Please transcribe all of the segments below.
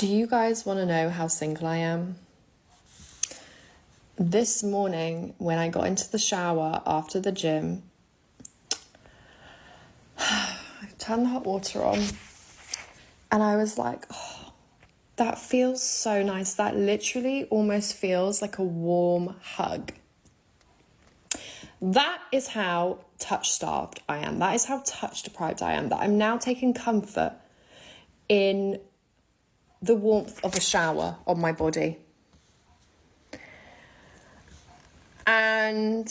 Do you guys want to know how single I am? This morning, when I got into the shower after the gym, I turned the hot water on and I was like, oh, that feels so nice. That literally almost feels like a warm hug. That is how touch-starved I am. That is how touch-deprived I am. That I'm now taking comfort in the warmth of a shower on my body. And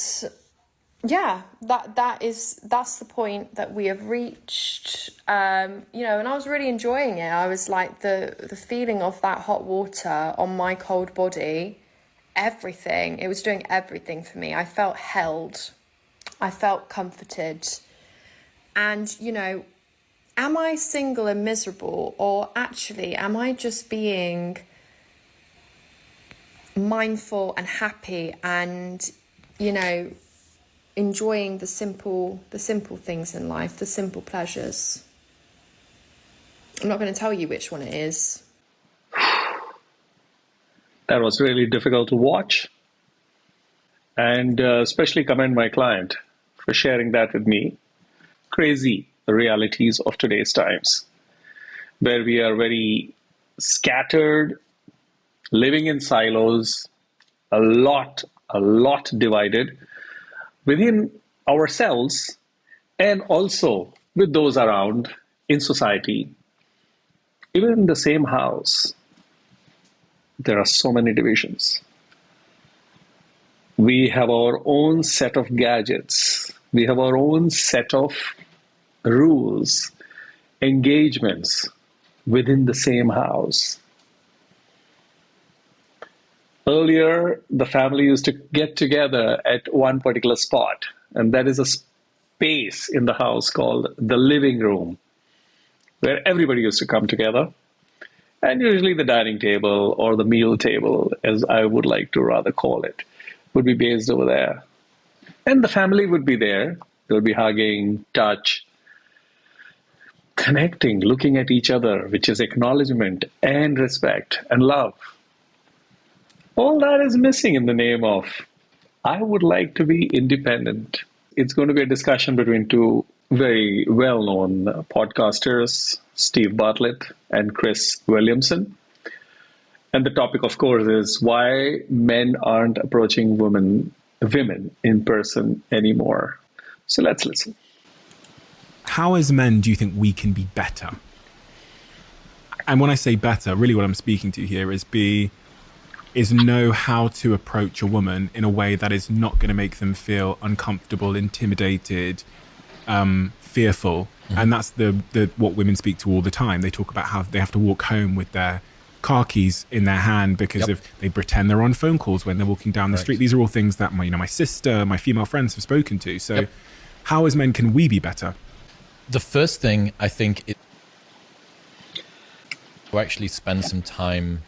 yeah, that's the point that we have reached. And I was really enjoying it. I was like the feeling of that hot water on my cold body, everything. It was doing everything for me. I felt held. I felt comforted. And, am I single and miserable, or actually am I just being mindful and happy and, enjoying the simple things in life, the simple pleasures? I'm not going to tell you which one it is. That was really difficult to watch, and especially commend my client for sharing that with me. Crazy the realities of today's times, where we are very scattered, living in silos, a lot divided within ourselves and also with those around in society. Even in the same house, there are so many divisions. We have our own set of gadgets. We have our own set of rules, engagements within the same house. Earlier, the family used to get together at one particular spot, and that is a space in the house called the living room, where everybody used to come together. And usually the dining table, or the meal table, as I would like to rather call it, would be based over there. And the family would be there. They would be hugging, touch, connecting, looking at each other, which is acknowledgement and respect and love. All that is missing in the name of, I would like to be independent. It's going to be a discussion between two very well-known podcasters, Steve Bartlett and Chris Williamson. And the topic, of course, is why men aren't approaching women in person anymore. So let's listen. How as men do you think we can be better? And when I say better, really what I'm speaking to here is know how to approach a woman in a way that is not going to make them feel uncomfortable, intimidated, fearful. Mm-hmm. And that's the what women speak to all the time. They talk about how they have to walk home with their car keys in their hand because they pretend they're on phone calls when they're walking down the street. These are all things that my sister, my female friends have spoken to. So how as men can we be better? The first thing I think is to actually spend some time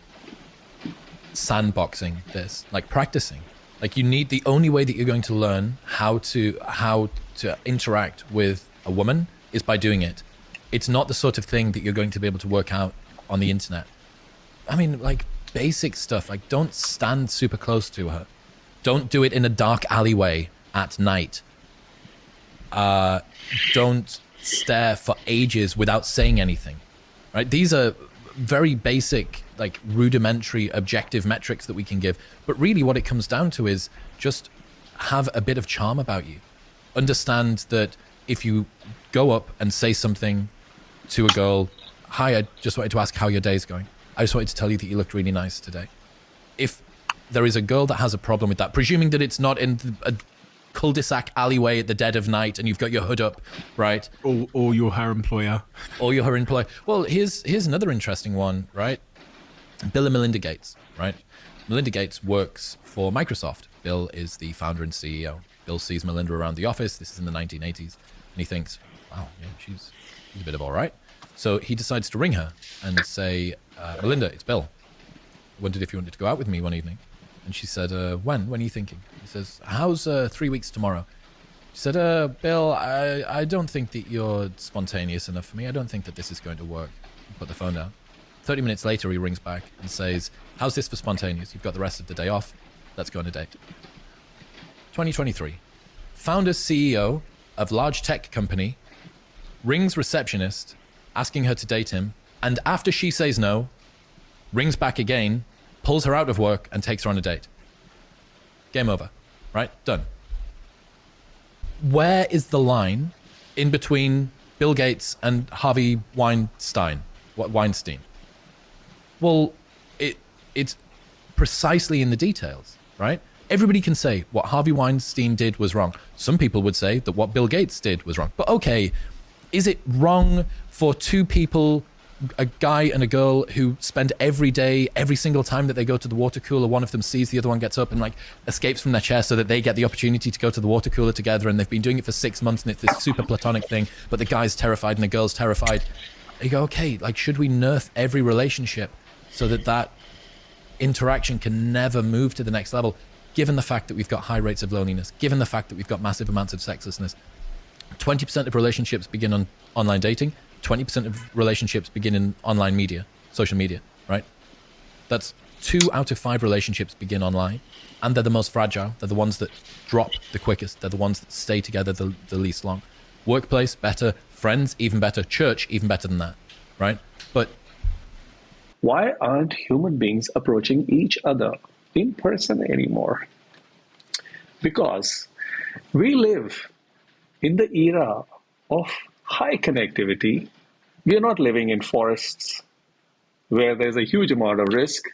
sandboxing this, like practicing. Like the only way that you're going to learn how to interact with a woman is by doing it. It's not the sort of thing that you're going to be able to work out on the internet. I mean, like basic stuff, like don't stand super close to her. Don't do it in a dark alleyway at night. Don't stare for ages without saying anything, right? These are very basic, like rudimentary objective metrics that we can give. But really what it comes down to is just have a bit of charm about you. Understand that if you go up and say something to a girl, hi, I just wanted to ask how your day's going. I just wanted to tell you that you looked really nice today. If there is a girl that has a problem with that, presuming that it's not in a cul-de-sac alleyway at the dead of night and you've got your hood up, right? Or you're her employer. Or you're her employer. Well, here's another interesting one, right? Bill and Melinda Gates, right? Melinda Gates works for Microsoft. Bill is the founder and CEO. Bill sees Melinda around the office. This is in the 1980s. And he thinks, wow, yeah, she's a bit of all right. So he decides to ring her and say, Melinda, it's Bill. Wondered if you wanted to go out with me one evening. And she said, when? When are you thinking? He says, how's 3 weeks tomorrow? She said, Bill, I don't think that you're spontaneous enough for me. I don't think that this is going to work. Put the phone down. 30 minutes later, he rings back and says, how's this for spontaneous? You've got the rest of the day off. Let's go on a date. 2023. Founder CEO of large tech company rings receptionist asking her to date him. And after she says no, rings back again, pulls her out of work and takes her on a date. Game over, right? Done. Where is the line in between Bill Gates and Harvey Weinstein? Well, it's precisely in the details, right? Everybody can say what Harvey Weinstein did was wrong. Some people would say that what Bill Gates did was wrong. But okay, is it wrong for two people, a guy and a girl, who spend every day, every single time that they go to the water cooler, one of them sees the other one gets up and like escapes from their chair so that they get the opportunity to go to the water cooler together, and they've been doing it for 6 months and it's this super platonic thing, but the guy's terrified and the girl's terrified. You go, okay, like, should we nerf every relationship so that that interaction can never move to the next level, given the fact that we've got high rates of loneliness, given the fact that we've got massive amounts of sexlessness? 20% of relationships begin on online dating, 20% of relationships begin in online media, social media, right? That's 2 out of 5 relationships begin online, and they're the most fragile. They're the ones that drop the quickest. They're the ones that stay together the least long. Workplace, better. Friends, even better. Church, even better than that, right? But why aren't human beings approaching each other in person anymore? Because we live in the era of high connectivity. We are not living in forests where there's a huge amount of risk.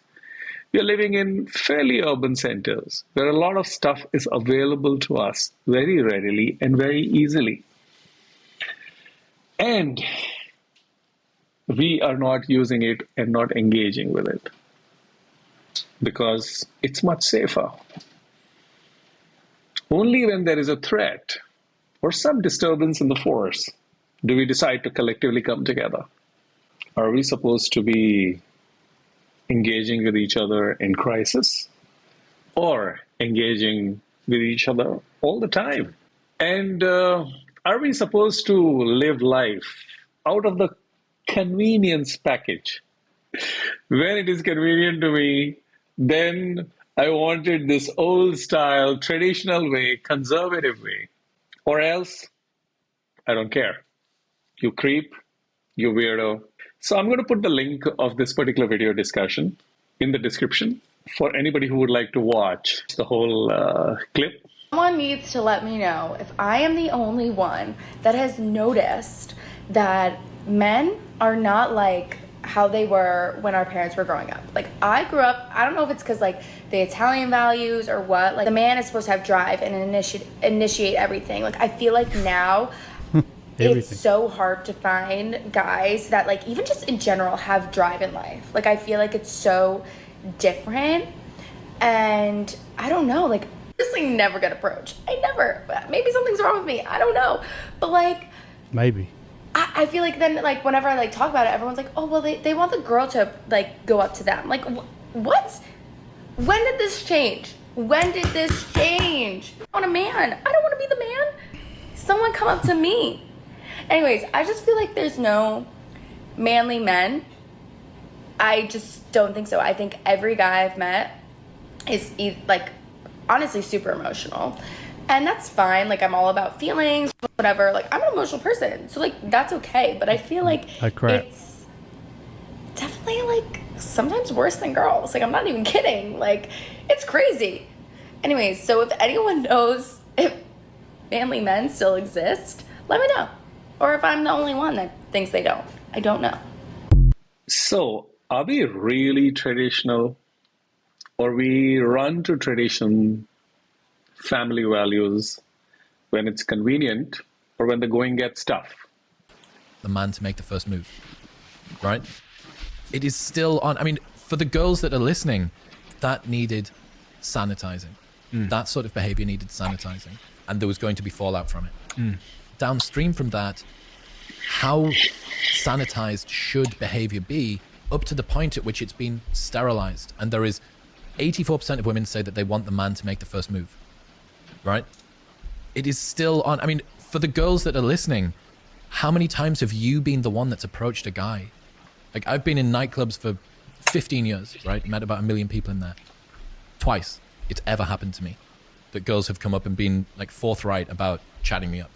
We are living in fairly urban centers where a lot of stuff is available to us very readily and very easily. And we are not using it and not engaging with it because it's much safer. Only when there is a threat or some disturbance in the force do we decide to collectively come together. Are we supposed to be engaging with each other in crisis or engaging with each other all the time? And are we supposed to live life out of the convenience package? When it is convenient to me, then I wanted this old style, traditional way, conservative way. Or else, I don't care. You creep, you weirdo. So I'm going to put the link of this particular video discussion in the description for anybody who would like to watch the whole clip. Someone needs to let me know if I am the only one that has noticed that men are not like how they were when our parents were growing up. Like, I grew up, I don't know if it's because like the Italian values or what, like the man is supposed to have drive and initiate everything. Like, I feel like now it's so hard to find guys that like even just in general have drive in life. Like, I feel like it's so different, and I don't know, like this thing never get approached. Maybe something's wrong with me, I don't know, but like maybe I feel like then like whenever I like talk about it, everyone's like, oh well, they want the girl to like go up to them. Like, what? When did this change? I want a man. I don't want to be the man. Someone come up to me. Anyways, I just feel like there's no manly men. I just don't think so. I think every guy I've met is like honestly super emotional. And that's fine. Like, I'm all about feelings, whatever. Like, I'm an emotional person, so like that's okay. But I feel like it's definitely like sometimes worse than girls. Like, I'm not even kidding. Like, it's crazy. Anyways, so if anyone knows if manly men still exist, let me know. Or if I'm the only one that thinks they don't. I don't know. So, are we really traditional, or we run to tradition, family values when it's convenient or when the going gets tough? the man to make the first move, right? It is still on. I mean, for the girls that are listening, that needed sanitizing. That sort of behavior needed sanitizing, and there was going to be fallout from it. Downstream from that, how sanitized should behavior be up to the point at which it's been sterilized? And there is 84% of women say that they want the man to make the first move, right? It is still on. I mean, for the girls that are listening, how many times have you been the one that's approached a guy Like, I've been in nightclubs for 15 years, right? Met about 1 million people in there. Twice it's ever happened to me that girls have come up and been like forthright about chatting me up.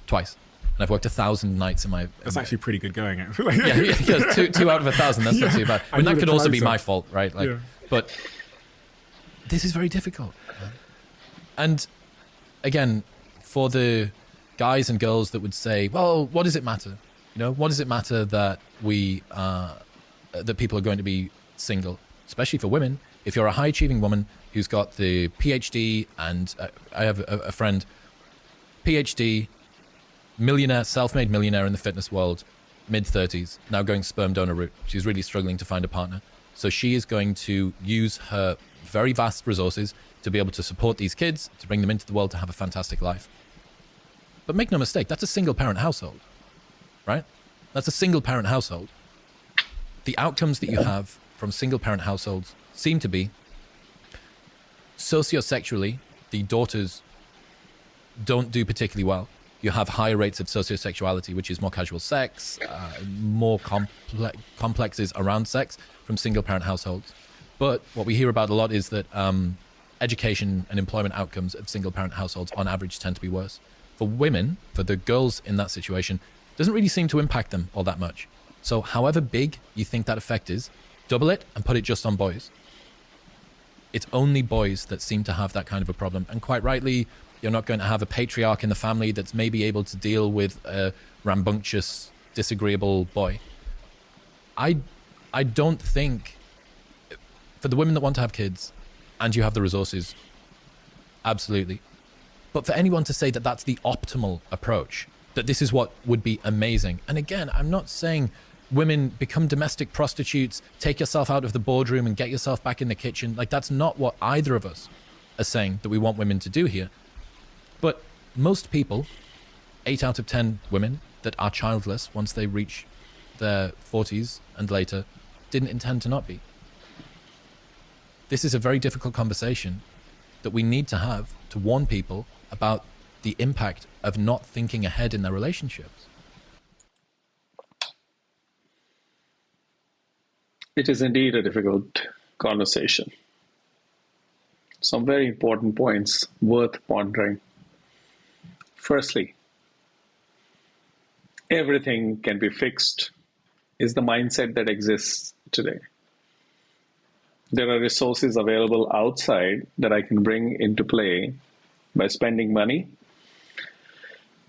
Twice. And I've worked 1,000 nights in my... That's actually pretty good going, actually. yeah, two out of 1,000. That's not too bad. I mean, that could also be my fault, right? Like, but this is very difficult. And again, for the guys and girls that would say, well, what does it matter? You know, what does it matter that that people are going to be single? Especially for women. If you're a high achieving woman who's got the PhD, and I have a friend, PhD, millionaire, self-made millionaire in the fitness world, mid-30s, now going sperm donor route. She's really struggling to find a partner. So she is going to use her very vast resources to be able to support these kids, to bring them into the world to have a fantastic life. But make no mistake, that's a single parent household, right? That's a single parent household. The outcomes that you have from single parent households seem to be sociosexually, the daughters don't do particularly well. You have higher rates of sociosexuality, which is more casual sex, more complexes around sex from single parent households. But what we hear about a lot is that education and employment outcomes of single parent households on average tend to be worse. For women, for the girls in that situation, doesn't really seem to impact them all that much. So however big you think that effect is, double it and put it just on boys. It's only boys that seem to have that kind of a problem. And quite rightly, you're not going to have a patriarch in the family that's maybe able to deal with a rambunctious, disagreeable boy. I don't think, for the women that want to have kids and you have the resources, absolutely. But for anyone to say that that's the optimal approach, that this is what would be amazing. And again, I'm not saying women become domestic prostitutes, take yourself out of the boardroom and get yourself back in the kitchen. Like, that's not what either of us are saying that we want women to do here. But most people, 8 out of 10 women that are childless once they reach their 40s and later, didn't intend to not be. This is a very difficult conversation that we need to have to warn people about the impact of not thinking ahead in their relationships. It is indeed a difficult conversation. Some very important points worth pondering. Firstly, everything can be fixed is the mindset that exists today. There are resources available outside that I can bring into play by spending money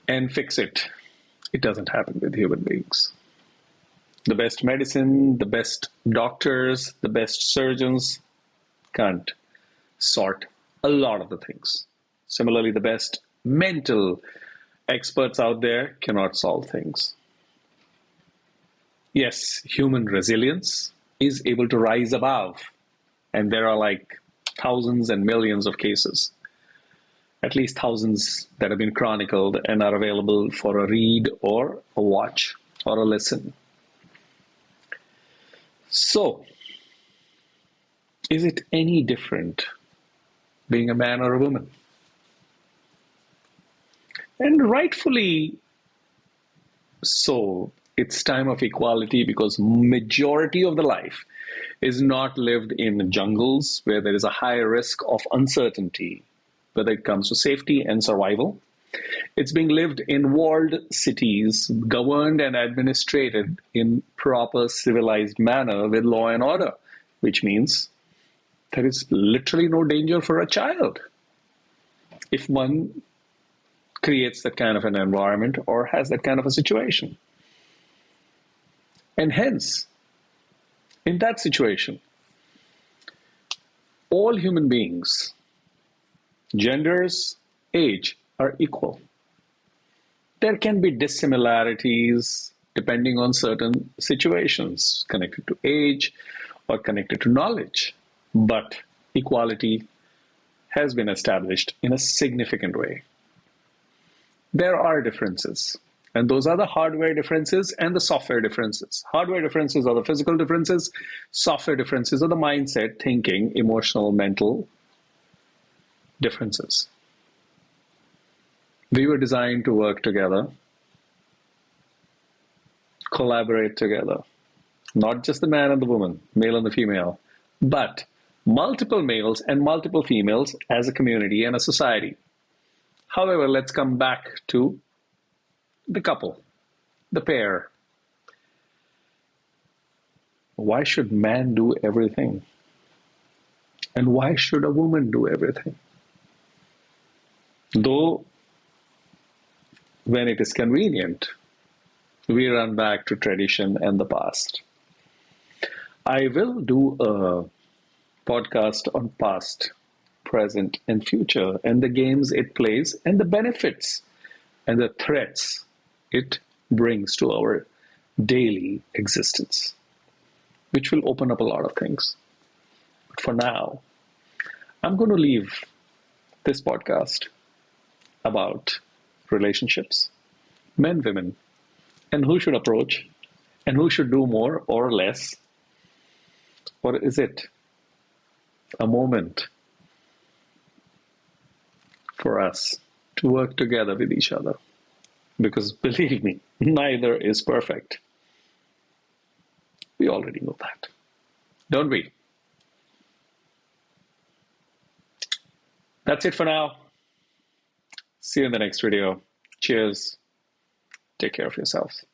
and fix it. It doesn't happen with human beings. The best medicine, the best doctors, the best surgeons can't sort a lot of the things. Similarly, the best mental experts out there cannot solve things. Yes, human resilience is able to rise above, and there are like thousands and millions of cases, at least thousands that have been chronicled and are available for a read or a watch or a listen. So, is it any different being a man or a woman? And rightfully so, it's time of equality because majority of the life is not lived in jungles where there is a high risk of uncertainty, whether it comes to safety and survival. It's being lived in walled cities, governed and administrated in proper civilized manner with law and order, which means there is literally no danger for a child if one creates that kind of an environment or has that kind of a situation. And hence, in that situation, all human beings, genders, age, are equal. There can be dissimilarities depending on certain situations connected to age or connected to knowledge, but equality has been established in a significant way. There are differences, and those are the hardware differences and the software differences. Hardware differences are the physical differences, software differences are the mindset, thinking, emotional, mental differences. We were designed to work together, collaborate together, not just the man and the woman, male and the female, but multiple males and multiple females as a community and a society. However, let's come back to the couple, the pair. Why should man do everything? And why should a woman do everything? Though, when it is convenient, we run back to tradition and the past. I will do a podcast on past, present, and future, and the games it plays, and the benefits and the threats it brings to our daily existence, which will open up a lot of things. But for now, I'm going to leave this podcast about relationships, men, women, and who should approach, and who should do more or less. Or is it a moment for us to work together with each other? Because believe me, neither is perfect. We already know that, don't we? That's it for now. See you in the next video. Cheers. Take care of yourselves.